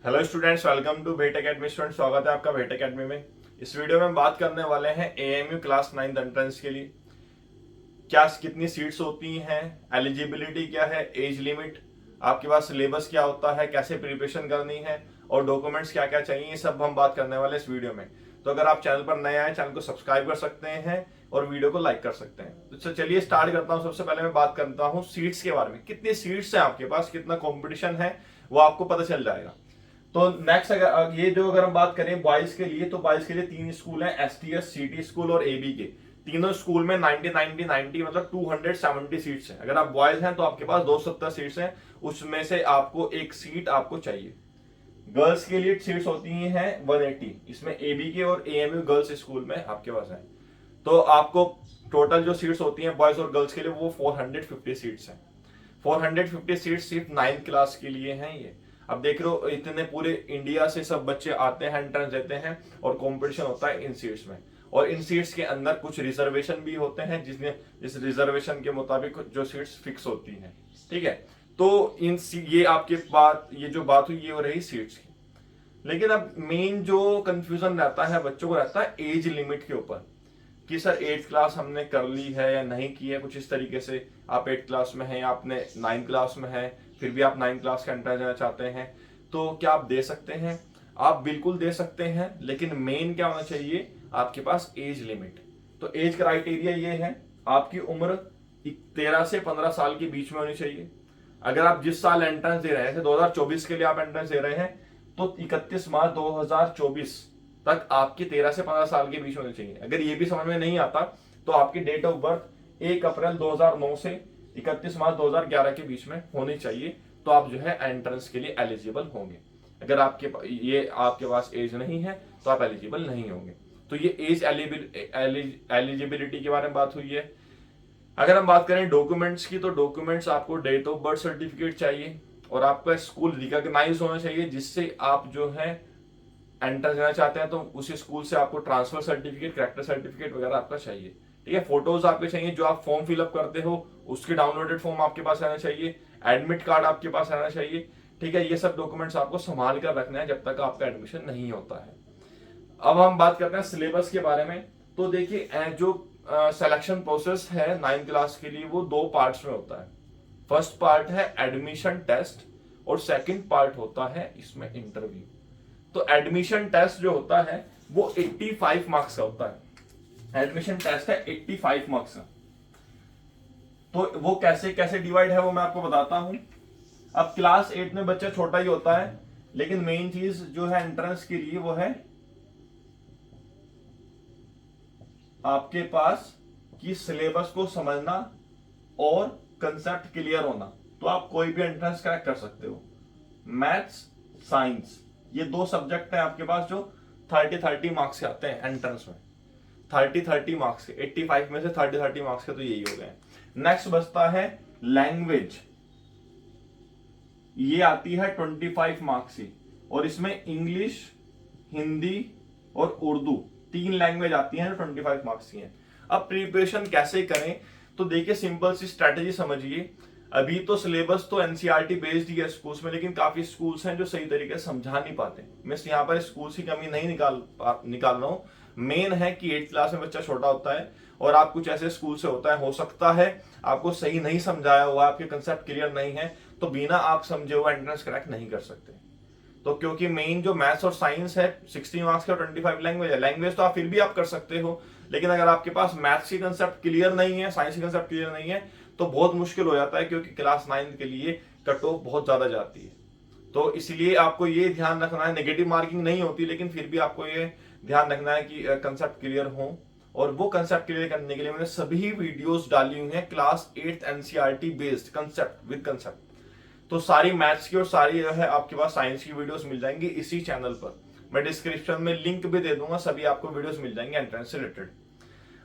Hello students, welcome to भेट academy. Student, स्वागत है आपका भेट एकेडमी में। इस वीडियो में हम बात करने वाले हैं एएमयू क्लास 9 एंट्रेंस के लिए क्या कितनी सीट्स होती हैं, एलिजिबिलिटी क्या है, एज लिमिट, आपके पास सिलेबस क्या होता है, कैसे प्रिपरेशन करनी है और डॉक्यूमेंट्स क्या क्या चाहिए, ये सब हम बात करने वाले इस वीडियो में। तो अगर आप चैनल पर नए आए, चैनल को सब्सक्राइब कर सकते हैं और वीडियो को लाइक कर सकते हैं। तो चलिए स्टार्ट करता हूं। सबसे पहले मैं बात करता हूं सीट्स के बारे में। कितनी सीट्स हैं आपके पास, कितना कॉम्पिटिशन है, वो आपको पता चल जाएगा। तो नेक्स्ट अगर हम बात करें बॉयज के लिए, तो बॉयज के लिए 3 स्कूल हैं, एसटीएस, सीटी स्कूल और एबी के। तीनों स्कूल में 90 90 90 मतलब 270 सीट्स हैं। अगर आप बॉयज हैं तो आपके पास 270 सीट्स हैं, उसमें से आपको एक सीट आपको चाहिए। गर्ल्स के लिए सीट्स होती हैं 180, इसमें एबी के और एएमयू गर्ल्स स्कूल में आपके पास है। तो आपको टोटल जो सीट्स होती हैं बॉयज और गर्ल्स के लिए वो 450 सीट्स हैं। 450 सीट्स सिर्फ 9th क्लास के लिए हैं ये। अब देख रहे हो, इतने पूरे इंडिया से सब बच्चे आते हैं, एंट्रेंस देते हैं और कंपटीशन होता है इन सीट्स में। और इन सीट्स के अंदर कुछ रिजर्वेशन भी होते हैं, जिसमें इस रिजर्वेशन के मुताबिक जो सीट्स फिक्स होती हैं। ठीक है, तो ये आपके बात, ये जो बात हुई ये हो रही सीट्स की। लेकिन अब मेन जो कंफ्यूजन रहता है बच्चों को, रहता है एज लिमिट के ऊपर कि सर 8th क्लास हमने कर ली है या नहीं की है। कुछ इस तरीके से आप 8th क्लास में हैं या आपने 9th क्लास में है, फिर भी आप 9th क्लास का एंट्रेंस देना चाहते हैं, तो क्या आप दे सकते हैं? आप बिल्कुल दे सकते हैं, लेकिन मेन क्या होना चाहिए आपके पास? Age limit. तो एज क्राइटेरिया ये है, आपकी उम्र 13 से 15 साल के बीच में होनी चाहिए। अगर आप जिस साल एंट्रेंस दे रहे हैं, 2024 के लिए आप एंट्रेंस दे रहे हैं, तो 31 मार्च 2024 तक आपकी 13 से 15 साल के बीच होनी चाहिए। अगर ये भी समझ में नहीं आता तो आपकी डेट ऑफ बर्थ 1 अप्रैल 2009 से 31 मार्च 2011 के बीच में होनी चाहिए, तो आप जो है एंट्रेंस के लिए एलिजिबल होंगे। अगर आपके पास एज नहीं है तो आप एलिजिबल नहीं होंगे। तो ये एज एलिजिबिलिटी के बारे में बात हुई है। अगर हम बात करें डॉक्यूमेंट्स की, तो डॉक्यूमेंट्स आपको डेट ऑफ बर्थ सर्टिफिकेट चाहिए और आपका स्कूल रिकॉग्नाइज होना चाहिए, जिससे आप जो है एंटर देना चाहते हैं तो उसी स्कूल से आपको ट्रांसफर सर्टिफिकेट, कैरेक्टर सर्टिफिकेट वगैरह आपका चाहिए। ठीक है, फोटोज आपके चाहिए, जो आप फॉर्म फिलअप करते हो उसके डाउनलोडेड फॉर्म आपके पास रहना चाहिए, एडमिट कार्ड आपके पास रहना चाहिए। ठीक है, ये सब डॉक्यूमेंट्स आपको संभाल कर रखना है जब तक आपका एडमिशन नहीं होता है। अब हम बात करते हैं सिलेबस के बारे में। तो देखिए, जो सिलेक्शन प्रोसेस है 9th क्लास के लिए, वो 2 पार्ट्स में होता है। फर्स्ट पार्ट है एडमिशन टेस्ट और सेकंड पार्ट होता है इसमें इंटरव्यू। तो एडमिशन टेस्ट जो होता है वो 85 मार्क्स का होता है। एडमिशन टेस्ट है 85 मार्क्स का। तो वो कैसे कैसे डिवाइड है वो मैं आपको बताता हूं। अब क्लास 8 में बच्चा छोटा ही होता है, लेकिन मेन चीज जो है एंट्रेंस के लिए वो है आपके पास कि सिलेबस को समझना और कंसेप्ट क्लियर होना। तो आप कोई भी एंट्रेंस क्रैक कर सकते हो। मैथ्स, साइंस, ये 2 सब्जेक्ट है आपके पास जो 30-30 मार्क्स के आते हैं एंट्रेंस में। 30-30 मार्क्स के, 85 में से 30-30 मार्क्स के, तो यही हो गए। नेक्स्ट बचता है लैंग्वेज, ये आती है 25 मार्क्स की, और इसमें इंग्लिश, हिंदी और उर्दू 3 लैंग्वेज आती हैं जो 25 मार्क्स की हैं। अब प्रिपरेशन कैसे करें? तो देखिए, सिंपल सी स्ट्रैटेजी समझिए। अभी तो सिलेबस तो एनसीईआरटी बेस्ड ही है स्कूल्स में, लेकिन काफी स्कूल्स हैं जो सही तरीके से समझा नहीं पाते। मैं यहाँ पर स्कूल्स की कमी नहीं निकाल रहा हूँ। मेन है कि 8th क्लास में बच्चा छोटा होता है और आप कुछ ऐसे स्कूल से होता है, हो सकता है आपको सही नहीं समझाया हुआ, आपके कंसेप्ट क्लियर नहीं है, तो बिना आप समझे हुआ एंट्रेंस क्रैक नहीं कर सकते। तो क्योंकि मेन जो मैथ्स और साइंस है 60 मार्क्स का, 25 लैंग्वेज है। लैंग्वेज तो आप फिर भी आप कर सकते हो, लेकिन अगर आपके पास मैथ्स की कंसेप्ट क्लियर नहीं है, साइंस की कंसेप्ट क्लियर नहीं है, तो बहुत मुश्किल हो जाता है, क्योंकि क्लास 9 के लिए कट ऑफ बहुत ज्यादा जाती है। तो इसलिए आपको ये ध्यान रखना है, नेगेटिव मार्किंग नहीं होती, लेकिन फिर भी आपको ये ध्यान रखना है कि कंसेप्ट क्लियर हो। और वो कंसेप्ट क्लियर करने के लिए मैंने सभी वीडियोस डाली हुई हैं class 8 NCERT based, concept with concept. तो सारी मैथ्स की और सारी जो है आपके पास साइंस की वीडियोस मिल जाएंगी इसी चैनल पर। मैं डिस्क्रिप्शन में लिंक भी दे दूंगा, सभी आपको वीडियोस मिल जाएंगे एंट्रेंस से रिलेटेड।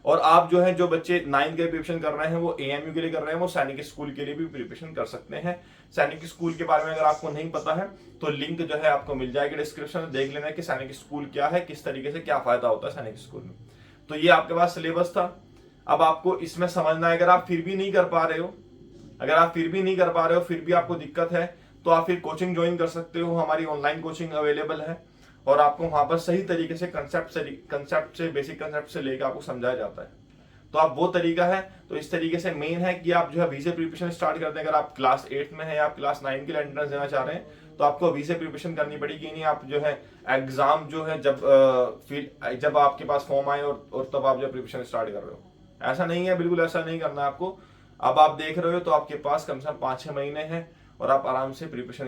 और आप जो है, जो बच्चे 9th के प्रिपरेशन कर रहे हैं वो एएमयू के लिए कर रहे हैं, वो सैनिक स्कूल के लिए भी प्रिपरेशन कर सकते हैं। सैनिक स्कूल के बारे में अगर आपको नहीं पता है तो लिंक जो है आपको मिल जाएगी डिस्क्रिप्शन में, देख लेना कि सैनिक स्कूल क्या है, किस तरीके से क्या फायदा होता है सैनिक स्कूल में। तो ये आपके पास सिलेबस था। अब आपको इसमें समझना है। अगर आप फिर भी नहीं कर पा रहे हो, फिर भी आपको दिक्कत है, तो आप फिर कोचिंग ज्वाइन कर सकते हो। हमारी ऑनलाइन कोचिंग अवेलेबल है और आपको वहां पर सही तरीके से कंसेप्ट से बेसिक कंसेप्ट से लेकर आपको समझाया जाता है। तो आप वो तरीका है, तो इस तरीके से मेन है कि आप जो है अभी से प्रिपरेशन स्टार्ट कर दें। अगर आप क्लास 8 में है या आप क्लास 9 के लिए एंट्रेंस देना चाह रहे हैं तो आपको अभी से प्रिपरेशन करनी पड़ेगी। नहीं आप जो है एग्जाम जो है जब आपके पास फॉर्म आए और तब आप जो प्रिपरेशन स्टार्ट कर रहे हो, ऐसा नहीं है, बिल्कुल ऐसा नहीं करना आपको। अब आप देख रहे हो तो आपके पास कम से कम 5-6 महीने हैं और आप आराम से प्रिपरेशन